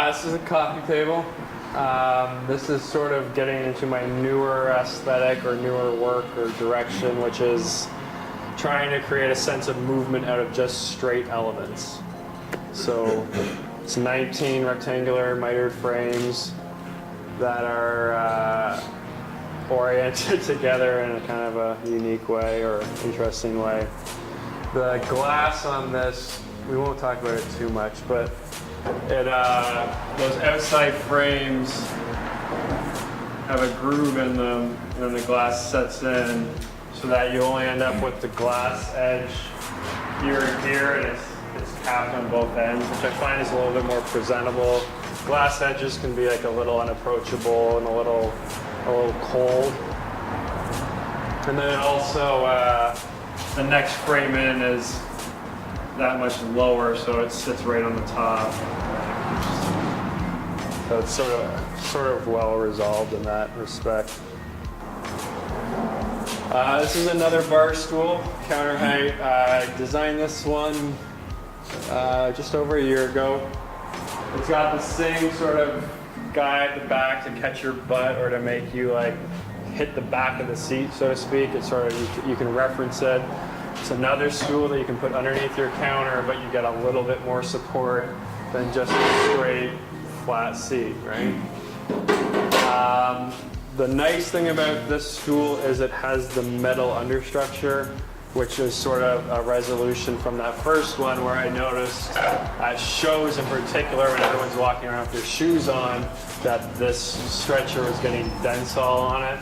This is a coffee table. This is sort of getting into my newer aesthetic or newer work or direction, which is trying to create a sense of movement out of just straight elements. So it's 19 rectangular mitered frames that are oriented together in a kind of a unique way or interesting way. The glass on this, we won't talk about it too much, but it those outside frames have a groove in them, and then the glass sets in so that you only end up with the glass edge here and here, and it's capped on both ends, which I find is a little bit more presentable. Glass edges can be like a little unapproachable and a little cold. And then also the next frame in is that much lower, so it sits right on the top. So it's sort of well resolved in that respect. This is another bar stool, counter height. I designed this one just over a year ago. It's got the same sort of guy at the back to catch your butt or to make you like hit the back of the seat, so to speak. It's sort of, you can reference it. It's another stool that you can put underneath your counter, but you get a little bit more support than just a straight flat seat, right? The nice thing about this stool is it has the metal understructure, which is sort of a resolution from that first one where I noticed at shows in particular when everyone's walking around with their shoes on that this stretcher was getting densol on it.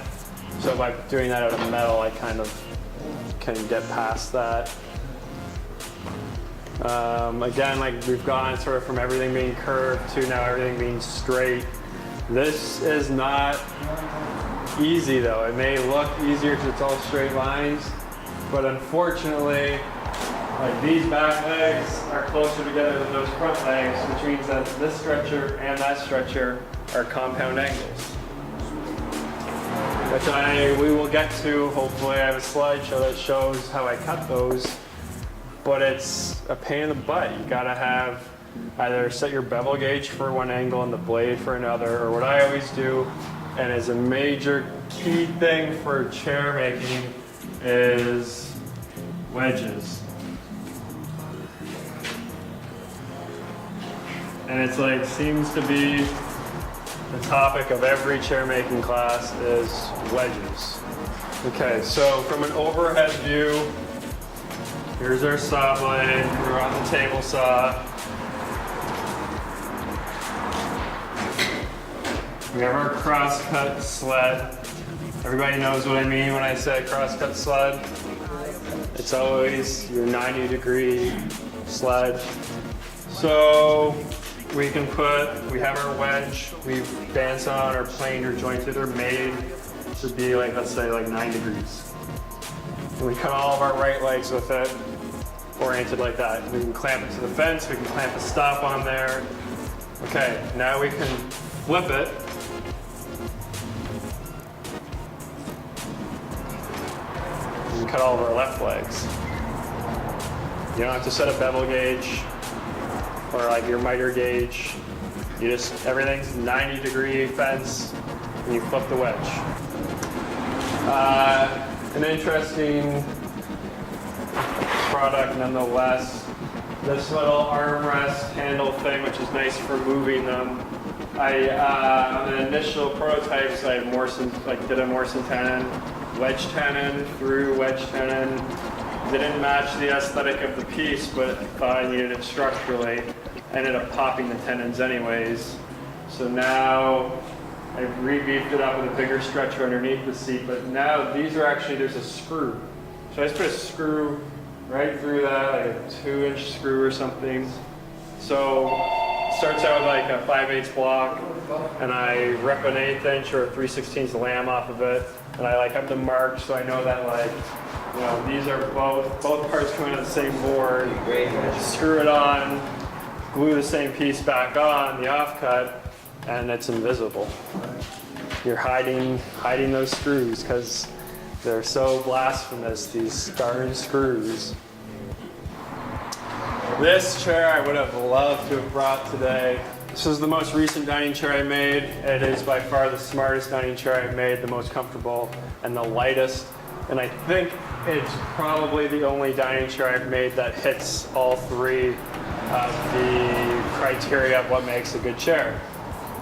So by doing that out of metal, I kind of can get past that. Again, like we've gone sort of from everything being curved to now everything being straight. This is not easy though. It may look easier because it's all straight lines, but unfortunately, like these back legs are closer together than those front legs, which means that this stretcher and that stretcher are compound angles. Which we will get to. Hopefully I have a slideshow that shows how I cut those, but it's a pain in the butt. You gotta have either set your bevel gauge for one angle and the blade for another, or what I always do, and is a major key thing for chair making, is wedges. And it's like, seems to be the topic of every chair making class is wedges. Okay, so from an overhead view, here's our saw blade. We're on the table saw. We have our cross-cut sled. Everybody knows what I mean when I say cross-cut sled. It's always your 90-degree sled. So we have our wedge. We've bandsawn or planed or jointed or made to be like, let's say like 9 degrees. And we cut all of our right legs with it, oriented like that. We can clamp it to the fence. We can clamp a stop on there. Okay, now we can flip it. Cut all of our left legs. You don't have to set a bevel gauge or like your miter gauge. You just, everything's 90-degree fence and you flip the wedge. An interesting product nonetheless. This little armrest handle thing, which is nice for moving them. On the initial prototypes, I did a Morrison tenon, wedge tenon, through wedge tenon. Didn't match the aesthetic of the piece, but thought I needed it structurally. I ended up popping the tenons anyways. So now I've re-beefed it up with a bigger stretcher underneath the seat, but now these are actually, there's a screw. So I just put a screw right through that, like a 2-inch screw or something. So it starts out with like a 5/8 block, and I rep an 1/8 inch or a 3/16 lamb off of it. And I have them marked so I know that these are both parts coming on the same board. I just screw it on, glue the same piece back on, the offcut, and it's invisible. You're hiding those screws because they're so blasphemous, these darn screws. This chair I would have loved to have brought today. This is the most recent dining chair I made. It is by far the smartest dining chair I've made, the most comfortable and the lightest. And I think it's probably the only dining chair I've made that hits all three of the criteria of what makes a good chair.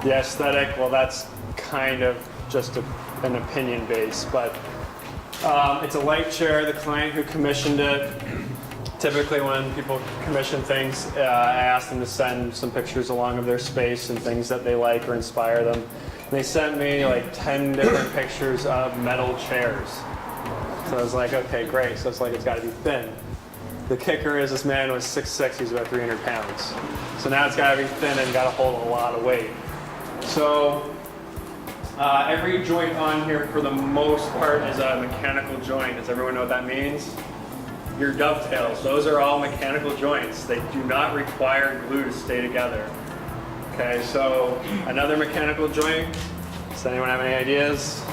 The aesthetic, well, that's kind of just an opinion base, but it's a light chair. The client who commissioned it, typically when people commission things, I ask them to send some pictures along of their space and things that they like or inspire them. And they sent me like 10 different pictures of metal chairs. So I was like, okay, great. So it's like, it's got to be thin. The kicker is this man was 6'6", he's about 300 pounds. So now it's got to be thin and got to hold a lot of weight. So every joint on here for the most part is a mechanical joint. Does everyone know what that means? Your dovetails, those are all mechanical joints. They do not require glue to stay together. Okay, so another mechanical joint. Does anyone have any ideas?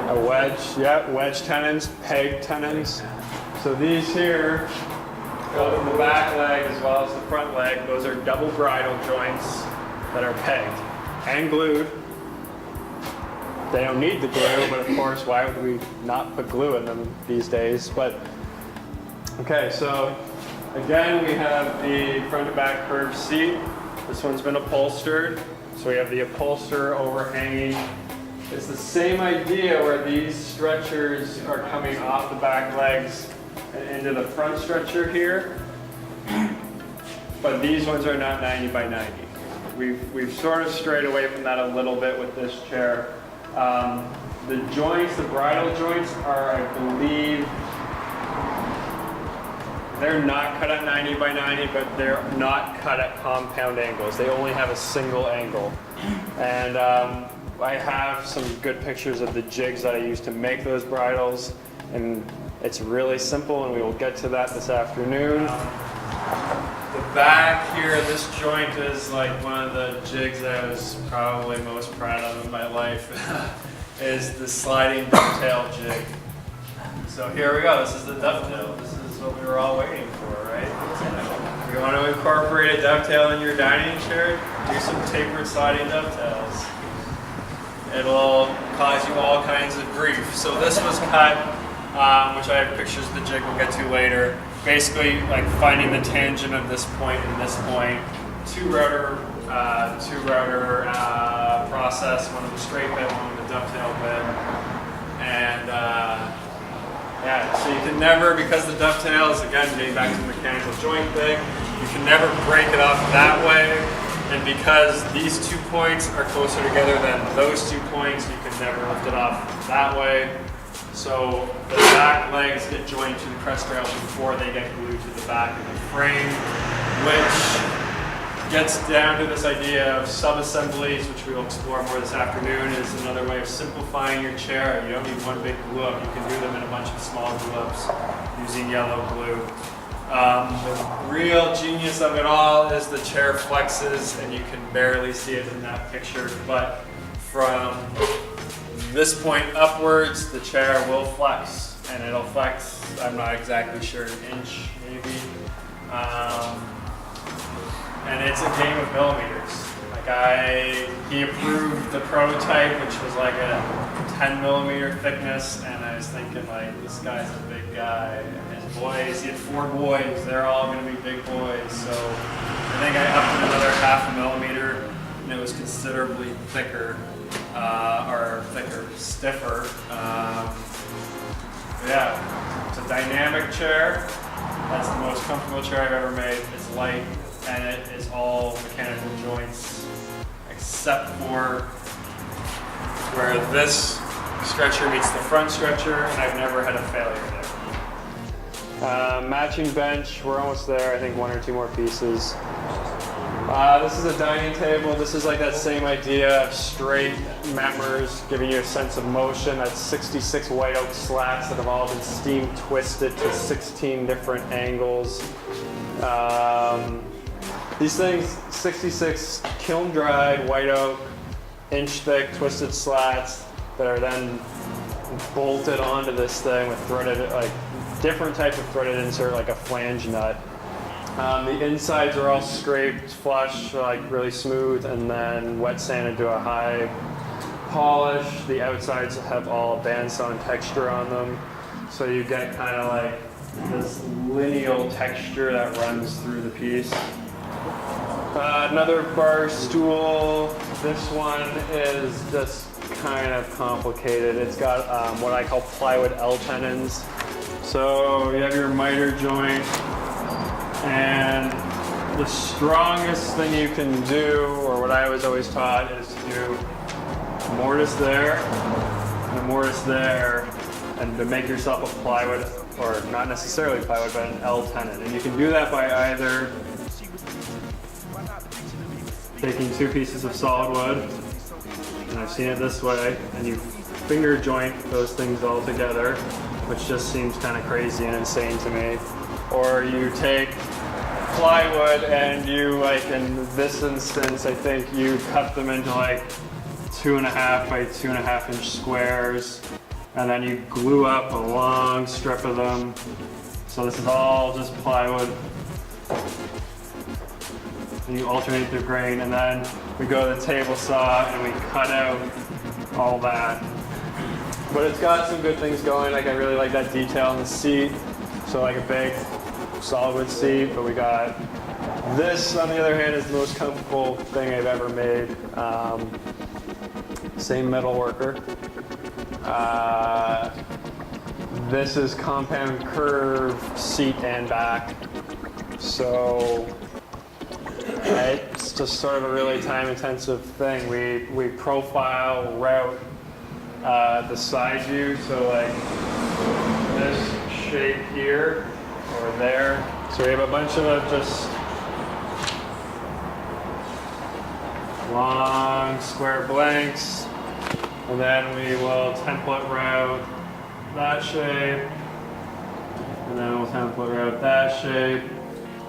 A wedge, yeah, wedge tenons, peg tenons. So these here go in the back leg as well as the front leg. Those are double bridle joints that are pegged and glued. They don't need the glue, but of course, why would we not put glue in them these days? But okay, so again, we have the front to back curved seat. This one's been upholstered. So we have the upholster overhanging. It's the same idea where these stretchers are coming off the back legs and into the front stretcher here. But these ones are not 90 by 90. We've sort of strayed away from that a little bit with this chair. The joints, the bridle joints are, I believe, they're not cut at 90 by 90, but they're not cut at compound angles. They only have a single angle. And I have some good pictures of the jigs that I use to make those bridles, and it's really simple, and we will get to that this afternoon. The back here, this joint is like one of the jigs that I was probably most proud of in my life, is the sliding dovetail jig. So here we go, this is the dovetail. This is what we were all waiting for, right? If you want to incorporate a dovetail in your dining chair, do some tapered sliding dovetails. It'll cause you all kinds of grief. So this was cut, which I have pictures of the jig we'll get to later. Basically, like finding the tangent of this point and this point. Two router process, one with a straight bit, one with a dovetail bit. And yeah, so you can never, because the dovetails, again, getting back to the mechanical joint thing, you can never break it off that way. And because these 2 points are closer together than those 2 points, you can never lift it off that way. So the back legs get joined to the crest rail before they get glued to the back of the frame, which gets down to this idea of sub-assemblies, which we will explore more this afternoon, is another way of simplifying your chair. You don't need one big glue up. You can do them in a bunch of small glue ups using yellow glue. The real genius of it all is the chair flexes, and you can barely see it in that picture, but from this point upwards, the chair will flex, and it'll flex, I'm not exactly sure, an inch maybe. And it's a game of millimeters. Like he approved the prototype, which was like a 10 millimeter thickness, and I was thinking like, this guy's a big guy. And his boys, he had 4 boys, they're all gonna be big boys. So I think I upped it another ½ millimeter, and it was considerably thicker, stiffer. Yeah, it's a dynamic chair. That's the most comfortable chair I've ever made. It's light, and it is all mechanical joints, except for where this stretcher meets the front stretcher, and I've never had a failure there. Matching bench, we're almost there. I think 1 or 2 more pieces. This is a dining table. This is like that same idea of straight members giving you a sense of motion. That's 66 white oak slats that have all been steam twisted to 16 different angles. These things, 66 kiln dried white oak, inch thick twisted slats that are then bolted onto this thing with threaded, like different types of threaded insert, like a flange nut. The insides are all scraped flush, like really smooth, and then wet sanded to a high polish. The outsides have all bandsawn texture on them, so you get kind of like this lineal texture that runs through the piece. Another bar stool. This one is just kind of complicated. It's got what I call plywood L tenons. So you have your miter joint, and the strongest thing you can do, or what I was always taught, is to do a mortise there and a mortise there, and to make yourself a plywood, or not necessarily plywood, but an L tenon. And you can do that by either taking two pieces of solid wood, and I've seen it this way, and you finger joint those things all together, which just seems kind of crazy and insane to me. Or you take plywood and you, like in this instance, I think you cut them into like 2.5 by 2.5 inch squares, and then you glue up a long strip of them. So this is all just plywood. And you alternate the grain, and then we go to the table saw and we cut out all that. But it's got some good things going. Like I really like that detail in the seat. So like a big solid wood seat, but we got this, on the other hand, is the most comfortable thing I've ever made. Same metal worker. This is compound curve seat and back. So it's just sort of a really time-intensive thing. We profile, route the side view, so like this shape here or there. So we have a bunch of just long square blanks, and then we will template route that shape, and then we'll template route that shape.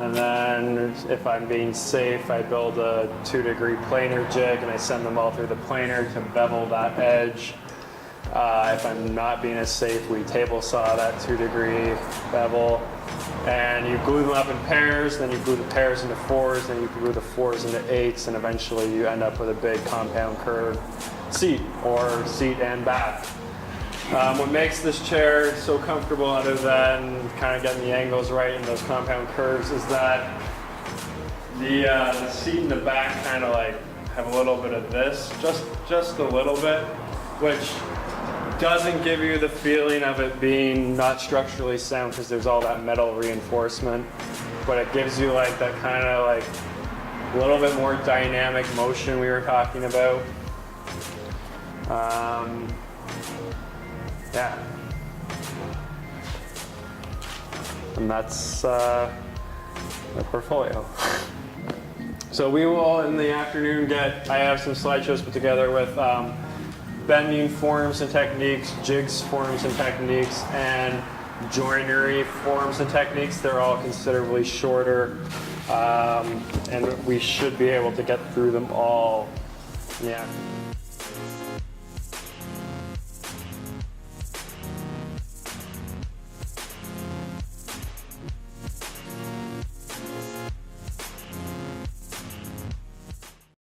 And then if I'm being safe, I build a 2-degree planer jig and I send them all through the planer to bevel that edge. If I'm not being as safe, we table saw that 2-degree bevel. And you glue them up in pairs, then you glue the pairs into 4s, then you glue the 4s into 8s, and eventually you end up with a big compound curve seat, or seat and back. What makes this chair so comfortable, other than kind of getting the angles right and those compound curves, is that the seat and the back kind of like have a little bit of this, just a little bit, which doesn't give you the feeling of it being not structurally sound because there's all that metal reinforcement, but it gives you like that kind of like a little bit more dynamic motion we were talking about. Yeah. And that's my portfolio. So we will, in the afternoon, I have some slideshows put together with bending forms and techniques, jigs forms and techniques, and joinery forms and techniques. They're all considerably shorter, and we should be able to get through them all in the afternoon.